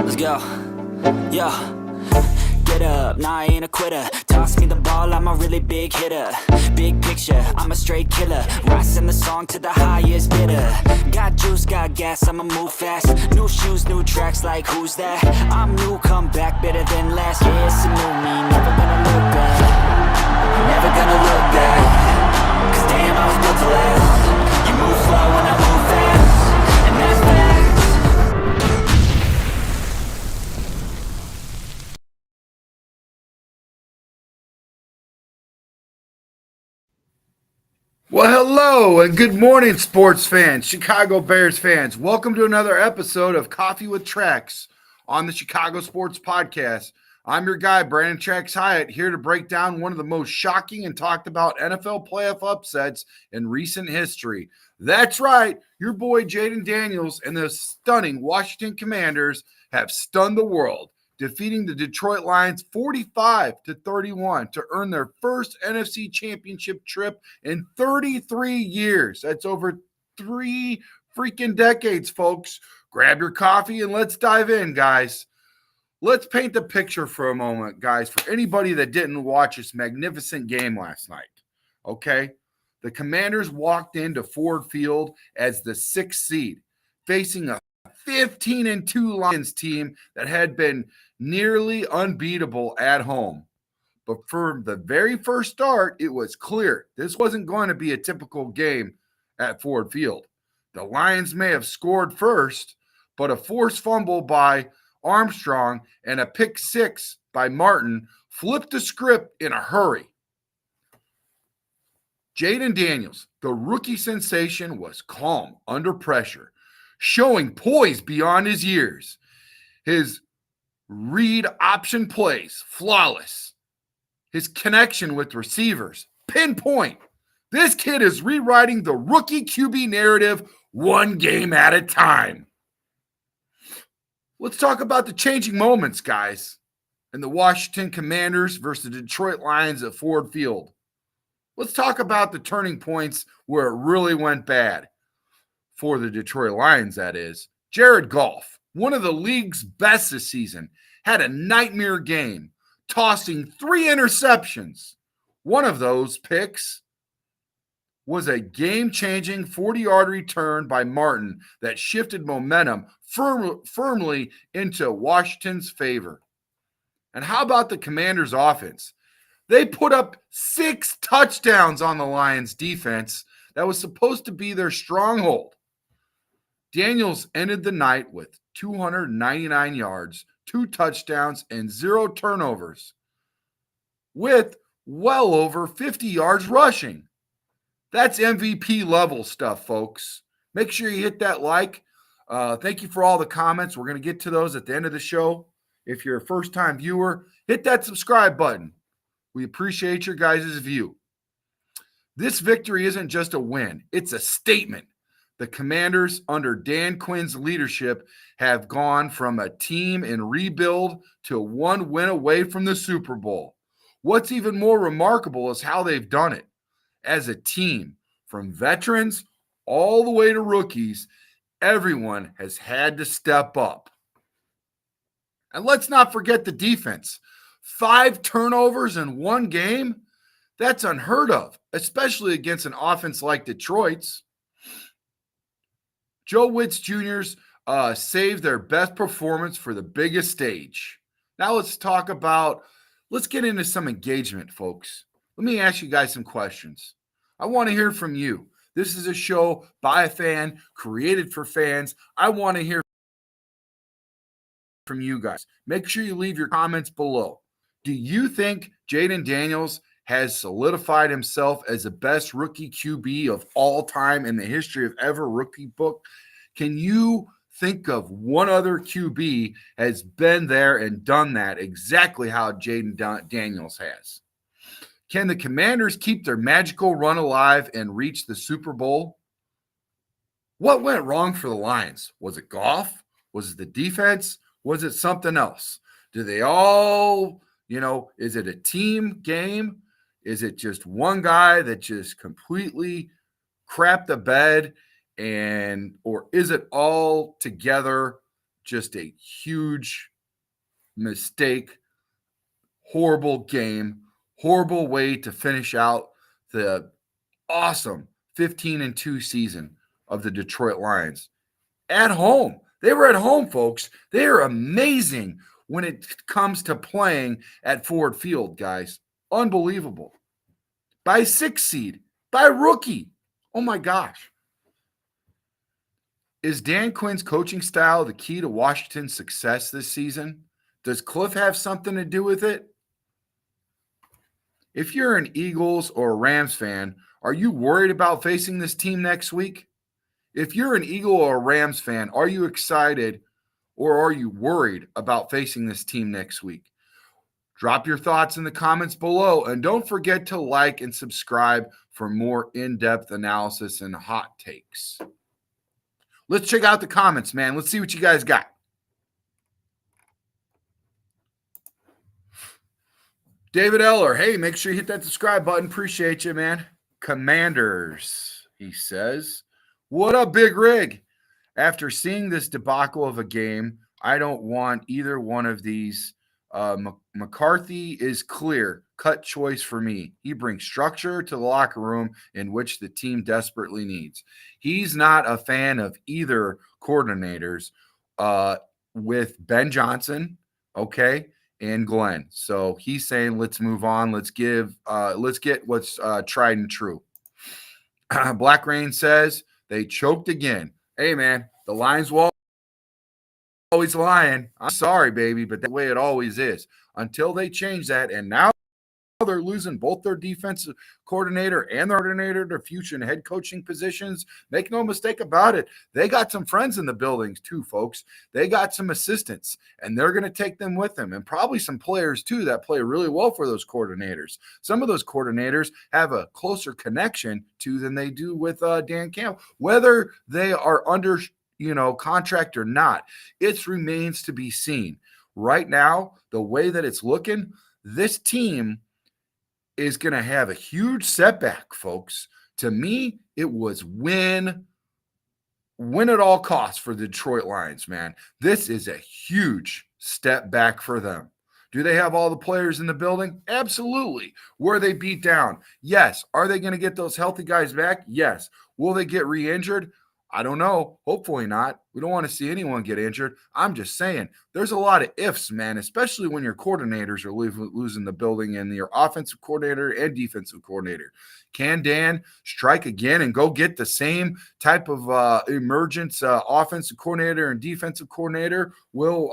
Let's go. Yo. Get up, nah, I ain't a quitter. Toss me the ball, I'm a really big hitter. Big picture, I'm a straight killer. Rising the song to the highest bidder. Got juice, got gas, I'ma move fast. New shoes, new tracks, like who's that? I'm new, come back, better than last. Yeah, it's a new me, never gonna look back. Never gonna look back. Cause damn, I was built to last. You move slow and I move fast. And that's facts. Well, hello and good morning, sports fans, Chicago Bears fans. Welcome to another episode of Coffee with Trax on the Chicago Sports Podcast. I'm your guy, Brandon Trax Hyatt, here to break down one of the most shocking and talked about NFL playoff upsets in recent history. That's right, your boy Jayden Daniels and the stunning Washington Commanders have stunned the world, defeating the Detroit Lions 45-31 to earn their first NFC Championship trip in 33 years. That's over 3 freaking decades, folks. Grab your coffee and let's dive in, guys. Let's paint the picture for a moment, guys, for anybody that didn't watch this magnificent game last night, okay? The Commanders walked into Ford Field as the 6th seed, facing a 15-2 Lions team that had been nearly unbeatable at home. But for the very first start, it was clear this wasn't going to be a typical game at Ford Field. The Lions may have scored first, but a forced fumble by Armstrong and a pick six by Martin flipped the script in a hurry. Jayden Daniels, the rookie sensation, was calm under pressure, showing poise beyond his years. His read option plays, flawless. His connection with receivers, pinpoint. This kid is rewriting the rookie QB narrative one game at a time. Let's talk about the changing moments, guys, in the Washington Commanders versus the Detroit Lions at Ford Field. Let's talk about the turning points where it really went bad. For the Detroit Lions, that is. Jared Goff, one of the league's best this season, had a nightmare game, tossing 3 interceptions. One of those picks was a game-changing 40-yard return by Martin that shifted momentum firmly into Washington's favor. And how about the Commanders' offense? They put up 6 touchdowns on the Lions' defense that was supposed to be their stronghold. Daniels ended the night with 299 yards, 2 touchdowns, and 0 turnovers, with well over 50 yards rushing. That's MVP level stuff, folks. Make sure you hit that like. Thank you for all the comments. We're going to get to those at the end of the show. If you're a first-time viewer, hit that subscribe button. We appreciate your guys' view. This victory isn't just a win. It's a statement. The Commanders, under Dan Quinn's leadership, have gone from a team in rebuild to one win away from the Super Bowl. What's even more remarkable is how they've done it. As a team, from veterans all the way to rookies, everyone has had to step up. And let's not forget the defense. 5 turnovers in one game? That's unheard of, especially against an offense like Detroit's. Joe Witz Jr.'s saved their best performance for the biggest stage. Now let's get into some engagement, folks. Let me ask you guys some questions. I want to hear from you. This is a show by a fan, created for fans. I want to hear from you guys. Make sure you leave your comments below. Do you think Jayden Daniels has solidified himself as the best rookie QB of all time in the history of ever rookie book? Can you think of one other QB has been there and done that exactly how Jayden Daniels has? Can the Commanders keep their magical run alive and reach the Super Bowl? What went wrong for the Lions? Was it Goff? Was it the defense? Was it something else? Do they all, is it a team game? Is it just one guy that just completely crapped the bed or is it all together just a huge mistake, horrible game, horrible way to finish out the awesome 15-2 season of the Detroit Lions at home. They were at home, folks. They are amazing when it comes to playing at Ford Field, guys. Unbelievable. By 6 seed, by rookie. Oh my gosh. Is Dan Quinn's coaching style the key to Washington's success this season? Does Cliff have something to do with it? If you're an Eagles or a Rams fan, are you worried about facing this team next week? If you're an Eagle or a Rams fan, are you excited or are you worried about facing this team next week? Drop your thoughts in the comments below, and don't forget to like and subscribe for more in-depth analysis and hot takes. Let's check out the comments, man. Let's see what you guys got. David Eller, hey, make sure you hit that subscribe button. Appreciate you, man. Commanders, he says. What up, Big Rig? After seeing this debacle of a game, I don't want either one of these. McCarthy is clear cut choice for me. He brings structure to the locker room in which the team desperately needs. He's not a fan of either coordinators with Ben Johnson, okay, and Glenn. So he's saying, let's move on. Let's get what's tried and true. Black Rain says they choked again. Hey, man, the Lions will always lying. I'm sorry, baby, but that's the way it always is. Until they change that, and now they're losing both their defensive coordinator and their coordinator to future and head coaching positions. Make no mistake about it. They got some friends in the buildings too, folks. They got some assistants, and they're going to take them with them, and probably some players too that play really well for those coordinators. Some of those coordinators have a closer connection to than they do with Dan Campbell, whether they are under contract or not. It remains to be seen. Right now, the way that it's looking, this team is going to have a huge setback, folks. To me, it was win at all costs for the Detroit Lions, man. This is a huge step back for them. Do they have all the players in the building? Absolutely. Were they beat down? Yes. Are they going to get those healthy guys back? Yes. Will they get re-injured? I don't know. Hopefully not. We don't want to see anyone get injured. I'm just saying there's a lot of ifs, man, especially when your coordinators are losing the building and your offensive coordinator and defensive coordinator. Can Dan strike again and go get the same type of emergence offensive coordinator and defensive coordinator? Will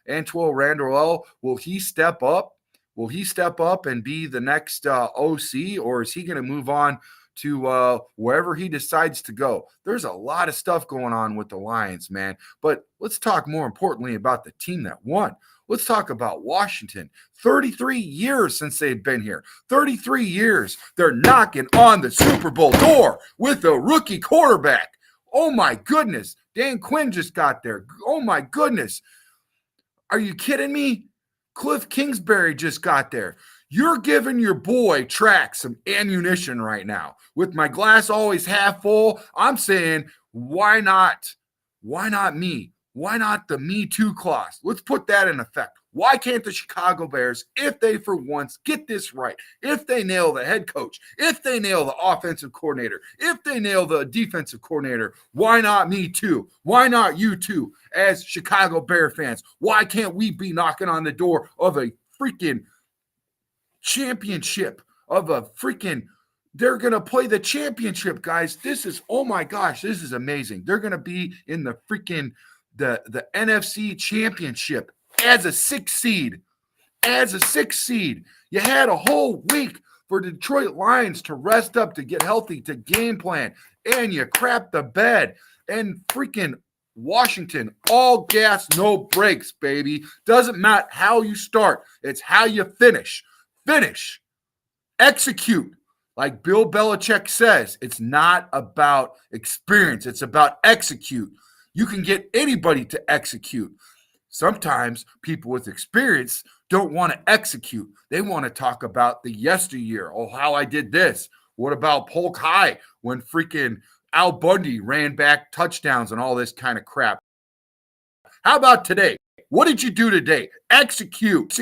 Antoine Randall, will he step up? Will he step up and be the next OC, or is he going to move on to wherever he decides to go? There's a lot of stuff going on with the Lions, man. But let's talk more importantly about the team that won. Let's talk about Washington. 33 years since they've been here. 33 years. They're knocking on the Super Bowl door with a rookie quarterback. Oh, my goodness. Dan Quinn just got there. Oh, my goodness. Are you kidding me? Cliff Kingsbury just got there. You're giving your boy Track some ammunition right now. With my glass always half full, I'm saying, why not? Why not me? Why not the Me Too clause? Let's put that in effect. Why can't the Chicago Bears, if they for once get this right, if they nail the head coach, if they nail the offensive coordinator, if they nail the defensive coordinator, why not me too? Why not you too? As Chicago Bear fans, why can't we be knocking on the door of a freaking championship, of a freaking, they're going to play the championship, guys. This is, oh my gosh, this is amazing. They're going to be in the freaking, the NFC Championship as a 6 seed. As a 6 seed. You had a whole week for Detroit Lions to rest up, to get healthy, to game plan, and you crap the bed. And freaking Washington, all gas, no brakes, baby. Doesn't matter how you start. It's how you finish. Finish. Execute. Like Bill Belichick says, it's not about experience. It's about execute. You can get anybody to execute. Sometimes people with experience don't want to execute. They want to talk about the yesteryear. Oh, how I did this. What about Polk High when freaking Al Bundy ran back touchdowns and all this kind of crap? How about today? What did you do today? Execute.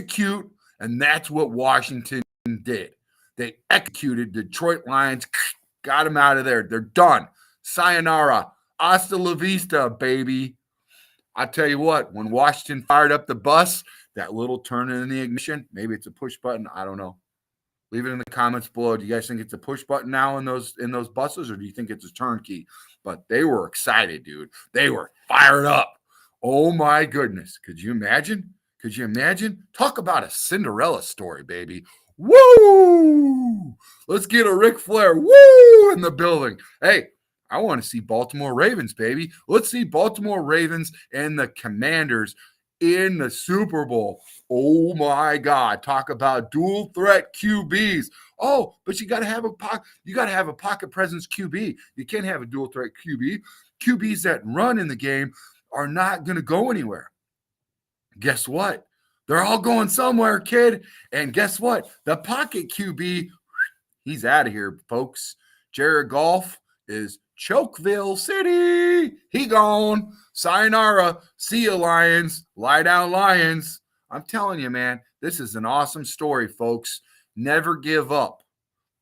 And that's what Washington did. They executed. Detroit Lions got them out of there. They're done. Sayonara. Hasta la vista, baby. I tell you what, when Washington fired up the bus, that little turn in the ignition, maybe it's a push button. I don't know. Leave it in the comments below. Do you guys think it's a push button now in those buses, or do you think it's a turn key? But they were excited, dude. They were fired up. Oh my goodness. Could you imagine? Talk about a Cinderella story, baby. Woo! Let's get a Ric Flair woo in the building. Hey, I want to see Baltimore Ravens, baby. Let's see Baltimore Ravens and the Commanders in the Super Bowl. Oh my God. Talk about dual threat QBs. Oh, but you got to have a pocket presence QB. You can't have a dual threat QB. QBs that run in the game are not going to go anywhere. Guess what? They're all going somewhere, kid. And guess what? The pocket QB, he's out of here, folks. Jared Goff is Chokeville City. He gone. Sayonara. See you, Lions. Lie down, Lions. I'm telling you, man, this is an awesome story, folks. Never give up.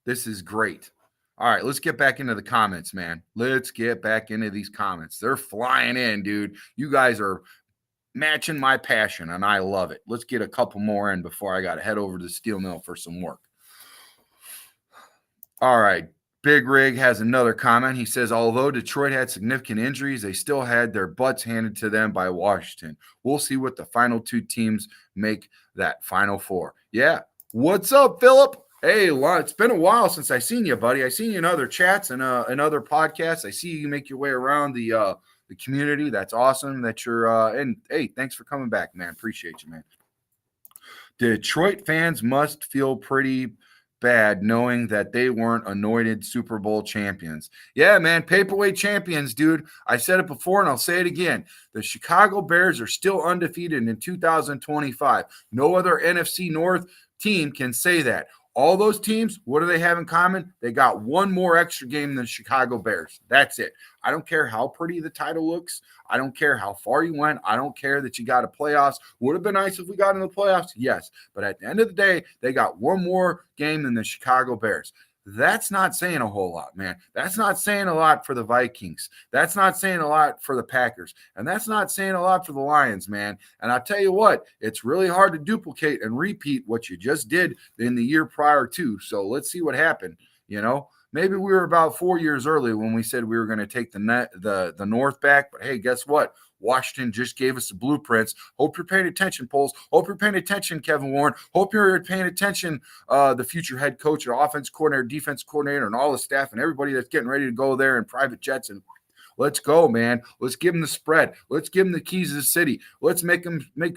This is great. All right, let's get back into the comments, man. Let's get back into these comments. They're flying in, dude. You guys are matching my passion, and I love it. Let's get a couple more in before I got to head over to the steel mill for some work. All right. Big Rig has another comment. He says, although Detroit had significant injuries, they still had their butts handed to them by Washington. We'll see what the final two teams make that Final Four. Yeah. What's up, Philip? Hey, it's been a while since I seen you, buddy. I seen you in other chats and other podcasts. I see you make your way around the community. That's awesome that you're and hey, thanks for coming back, man. Appreciate you, man. Detroit fans must feel pretty bad knowing that they weren't anointed Super Bowl champions. Yeah, man, paperweight champions, dude. I said it before and I'll say it again. The Chicago Bears are still undefeated in 2025. No other NFC North team can say that. All those teams, what do they have in common? They got one more extra game than the Chicago Bears. That's it. I don't care how pretty the title looks. I don't care how far you went. I don't care that you got a playoffs. Would have been nice if we got in the playoffs. Yes. But at the end of the day, they got one more game than the Chicago Bears. That's not saying a whole lot, man. That's not saying a lot for the Vikings. That's not saying a lot for the Packers. And that's not saying a lot for the Lions, man. And I'll tell you what, it's really hard to duplicate and repeat what you just did in the year prior to. So let's see what happened. You know, maybe we were about 4 years early when we said we were going to take the North back. But hey, guess what? Washington just gave us the blueprints. Hope you're paying attention, Poles. Hope you're paying attention, Kevin Warren. Hope you're paying attention, the future head coach, or offense coordinator, defense coordinator, and all the staff and everybody that's getting ready to go there in private jets. And let's go, man. Let's give them the spread. Let's give them the keys to the city. Let's make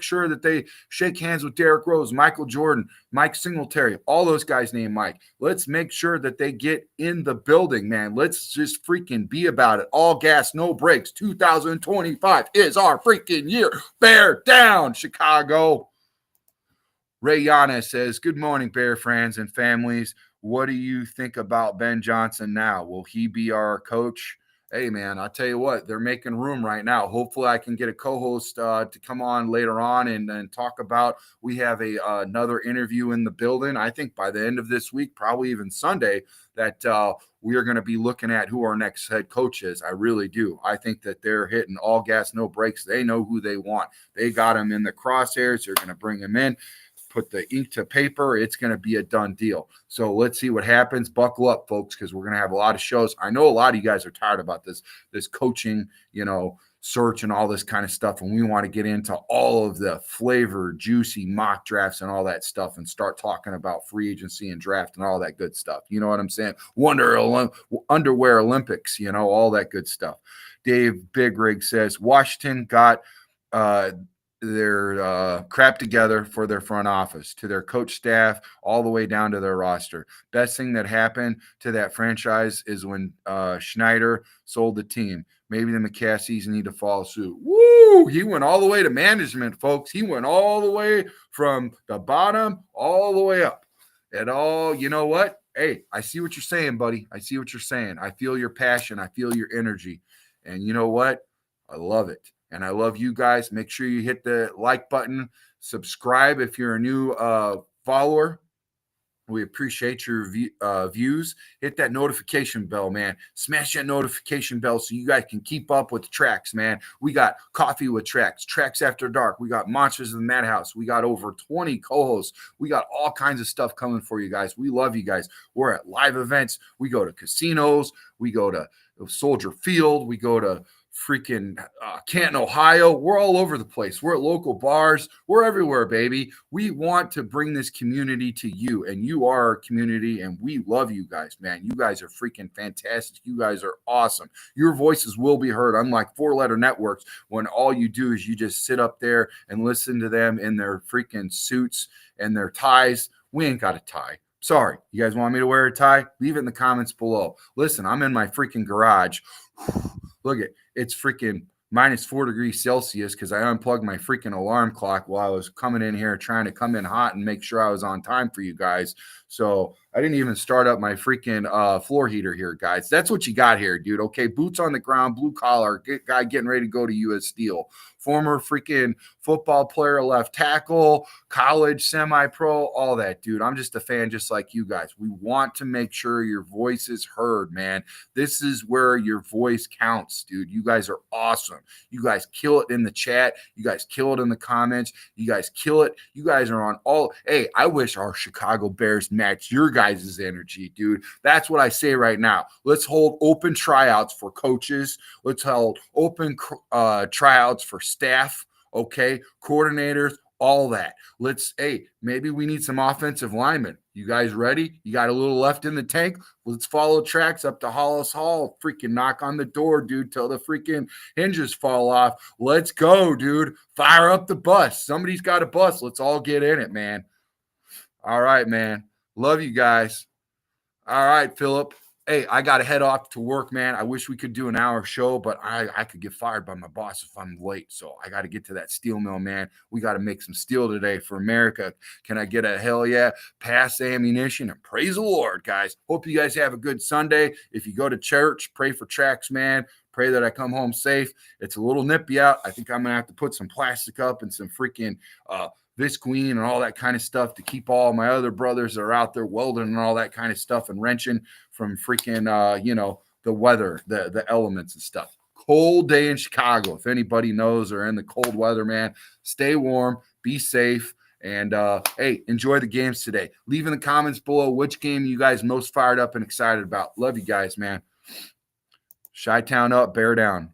sure that they shake hands with Derrick Rose, Michael Jordan, Mike Singletary, all those guys named Mike. Let's make sure that they get in the building, man. Let's just freaking be about it. All gas, no brakes. 2025 is our freaking year. Bear down, Chicago. Ray Yana says, good morning, Bear friends and families. What do you think about Ben Johnson now? Will he be our coach? Hey, man, I'll tell you what, they're making room right now. Hopefully I can get a co-host to come on later on and talk about, we have another interview in the building. I think by the end of this week, probably even Sunday, that we are going to be looking at who our next head coach is. I really do. I think that they're hitting all gas, no brakes. They know who they want. They got him in the crosshairs. They're going to bring him in. Put the ink to paper, it's going to be a done deal. So let's see what happens. Buckle up, folks, because we're going to have a lot of shows. I know a lot of you guys are tired about this coaching, search and all this kind of stuff, and we want to get into all of the flavor, juicy mock drafts and all that stuff and start talking about free agency and draft and all that good stuff. You know what I'm saying? Underwear Olympics, all that good stuff. Dave Big Rig says, Washington got their crap together for their front office, to their coach staff, all the way down to their roster. Best thing that happened to that franchise is when Schneider sold the team. Maybe the McCaskies need to follow suit. Woo! He went all the way to management, folks. He went all the way from the bottom all the way up. And all, you know what? Hey, I see what you're saying, buddy. I see what you're saying. I feel your passion. I feel your energy. And you know what? I love it. And I love you guys. Make sure you hit the like button, subscribe if you're a new follower. We appreciate your views. Hit that notification bell, man. Smash that notification bell so you guys can keep up with the tracks, man. We got Coffee with Tracks, Tracks After Dark. We got Monsters in the Madhouse. We got over 20 co-hosts. We got all kinds of stuff coming for you guys. We love you guys. We're at live events. We go to casinos. We go to Soldier Field. We go to freaking Canton, Ohio. We're all over the place. We're at local bars. We're everywhere, baby. We want to bring this community to you, and you are our community, and we love you guys, man. You guys are freaking fantastic. You guys are awesome. Your voices will be heard, unlike four-letter networks, when all you do is you just sit up there and listen to them in their freaking suits and their ties. We ain't got a tie. Sorry. You guys want me to wear a tie? Leave it in the comments below. Listen, I'm in my freaking garage. Look at it's freaking -4 degrees Celsius because I unplugged my freaking alarm clock while I was coming in here trying to come in hot and make sure I was on time for you guys. So I didn't even start up my freaking floor heater here, guys. That's what you got here, dude. Okay, boots on the ground, blue collar, guy getting ready to go to U.S. Steel. Former freaking football player, left tackle, college, semi-pro, all that, dude. I'm just a fan just like you guys. We want to make sure your voice is heard, man. This is where your voice counts, dude. You guys are awesome. You guys kill it in the chat. You guys kill it in the comments. You guys kill it. You guys are on all. Hey, I wish our Chicago Bears match your guys' energy, dude. That's what I say right now. Let's hold open tryouts for coaches. Let's hold open tryouts for staff, okay, coordinators, all that. Hey, maybe we need some offensive linemen. You guys ready? You got a little left in the tank? Let's follow tracks up to Hollis Hall. Freaking knock on the door, dude, till the freaking hinges fall off. Let's go, dude. Fire up the bus. Somebody's got a bus. Let's all get in it, man. All right, man. Love you guys. All right, Philip. Hey, I got to head off to work, man. I wish we could do an hour show, but I could get fired by my boss if I'm late. So I got to get to that steel mill, man. We got to make some steel today for America. Can I get a hell yeah? Pass ammunition and praise the Lord, guys. Hope you guys have a good Sunday. If you go to church, pray for tracks, man. Pray that I come home safe. It's a little nippy out. I think I'm going to have to put some plastic up and some freaking Visqueen and all that kind of stuff to keep all my other brothers that are out there welding and all that kind of stuff and wrenching from freaking, the weather, the elements and stuff. Cold day in Chicago. If anybody knows or in the cold weather, man, stay warm, be safe, and, hey, enjoy the games today. Leave in the comments below which game you guys most fired up and excited about. Love you guys, man. Chi-Town up, bear down.